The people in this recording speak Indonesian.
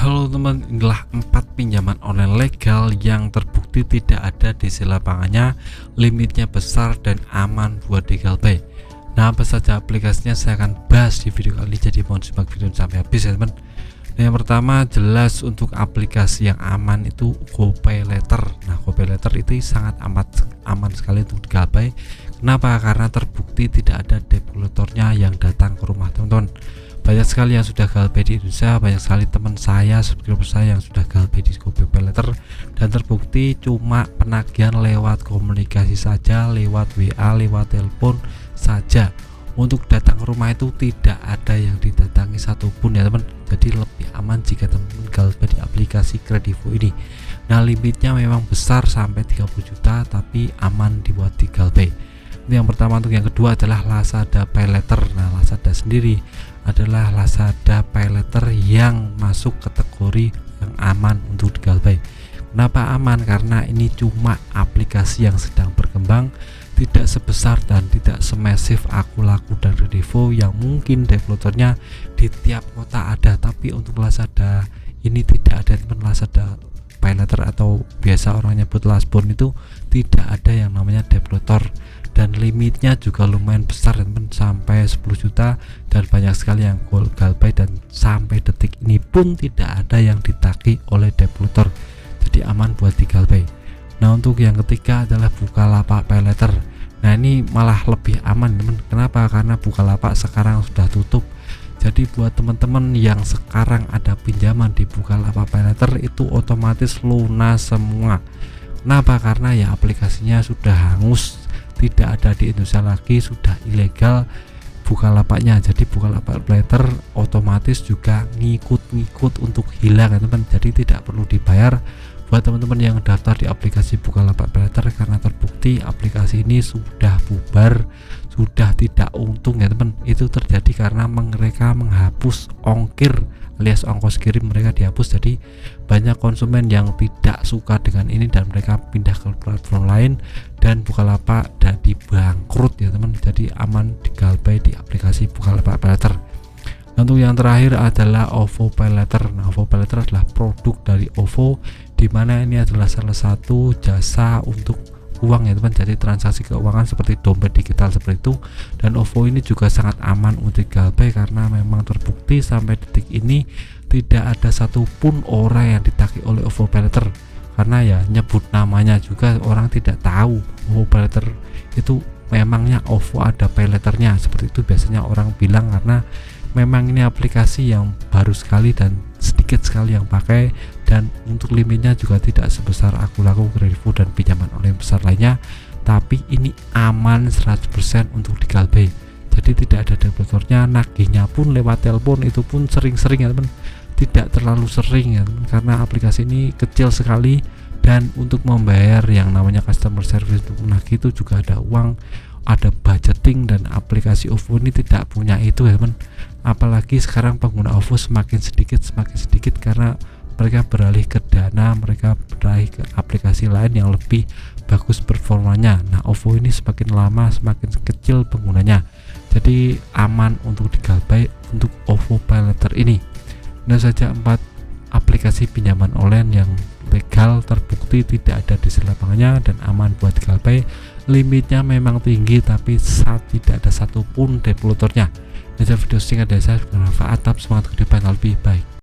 Halo teman, inilah 4 pinjaman online legal yang terbukti tidak ada DC lapangannya, limitnya besar dan aman buat digalbay. Nah, apa saja aplikasinya saya akan bahas di video kali ini, jadi mohon simak video sampai habis ya teman. Nah, yang pertama jelas untuk aplikasi yang aman itu GoPayLater. Nah, GoPayLater itu sangat aman sekali untuk digalbay. Kenapa? Karena terbukti tidak ada debt collectornya yang datang ke rumah teman-teman. Banyak sekali yang sudah galbay di Indonesia, banyak sekali teman saya, subscriber saya yang sudah galbay di GoPayLater, dan terbukti cuma penagihan lewat komunikasi saja, lewat WA, lewat telepon saja. Untuk datang ke rumah itu tidak ada yang didatangi satupun ya teman. Jadi lebih aman jika teman galbay di aplikasi Kredivo ini. Nah, limitnya memang besar sampai 30 juta tapi aman dibuat di galbay. Ini yang pertama. Untuk yang kedua adalah Lazada PayLater. Nah, Lazada sendiri adalah Lazada PayLater yang masuk kategori yang aman untuk digalbay. Kenapa aman? Karena ini cuma aplikasi yang sedang berkembang, tidak sebesar dan tidak semasif Akulaku dan Kredivo yang mungkin developernya di tiap kota ada. Tapi untuk Lazada ini tidak ada teman. Lazada PayLater atau biasa orang nyebut Lasbon itu tidak ada yang namanya developer, dan limitnya juga lumayan besar teman, sampai 10 juta, dan banyak sekali yang galbay, dan sampai detik ini pun tidak ada yang ditagih oleh developer, jadi aman buat digalbay. Nah, untuk yang ketiga adalah Bukalapak PayLater. Nah, ini malah lebih aman teman. Kenapa? Karena Bukalapak sekarang sudah tutup. Jadi buat teman-teman yang sekarang ada pinjaman di Bukalapak PayLater itu otomatis lunas semua. Kenapa? Karena ya aplikasinya sudah hangus, tidak ada di Indonesia lagi, sudah ilegal Bukalapaknya. Jadi Bukalapak PayLater otomatis juga ngikut untuk hilang ya teman. Jadi tidak perlu dibayar buat teman-teman yang daftar di aplikasi Bukalapak PayLater, karena terbukti aplikasi ini sudah bubar, sudah tidak untung ya teman. Itu terjadi karena mereka menghapus ongkir alias ongkos kirim, mereka dihapus. Jadi banyak konsumen yang tidak suka dengan ini dan mereka pindah ke platform lain, dan Bukalapak jadi bangkrut ya teman. Jadi aman digalbay di aplikasi Bukalapak PayLater. Untuk yang terakhir adalah OVO PayLater. Nah, OVO PayLater adalah produk dari OVO, dimana ini adalah salah satu jasa untuk uang ya teman. Jadi transaksi keuangan seperti dompet digital seperti itu, dan OVO ini juga sangat aman untuk digalbay karena memang terbukti sampai detik ini tidak ada satupun orang yang ditagih oleh OVO PayLater. Karena ya nyebut namanya juga orang tidak tahu OVO PayLater itu memangnya OVO ada PayLaternya, seperti itu biasanya orang bilang, karena memang ini aplikasi yang baru sekali dan sedikit sekali yang pakai, dan untuk limitnya juga tidak sebesar Akulaku, Kredivo dan pinjaman online besar lainnya. Tapi ini aman 100% untuk digalbay. Jadi tidak ada developernya, nagihnya pun lewat telepon, itu pun sering-sering ya teman. Tidak terlalu sering ya teman, karena aplikasi ini kecil sekali, dan untuk membayar yang namanya customer service untuk menagih itu juga ada uang, ada budgeting, dan aplikasi OVO ini tidak punya itu ya teman. Apalagi sekarang pengguna OVO semakin sedikit karena mereka beralih ke Dana, mereka beralih ke aplikasi lain yang lebih bagus performanya. Nah, OVO ini semakin lama semakin kecil penggunanya, jadi aman untuk digalbay untuk OVO PayLater ini. Nah, saja 4 aplikasi pinjaman online yang legal, terbukti tidak ada di lapangannya dan aman buat digalbay. Limitnya memang tinggi tapi tidak ada satupun developernya. Ini video singkat dari saya, bermanfaat, tetap semangat ke depan lebih baik.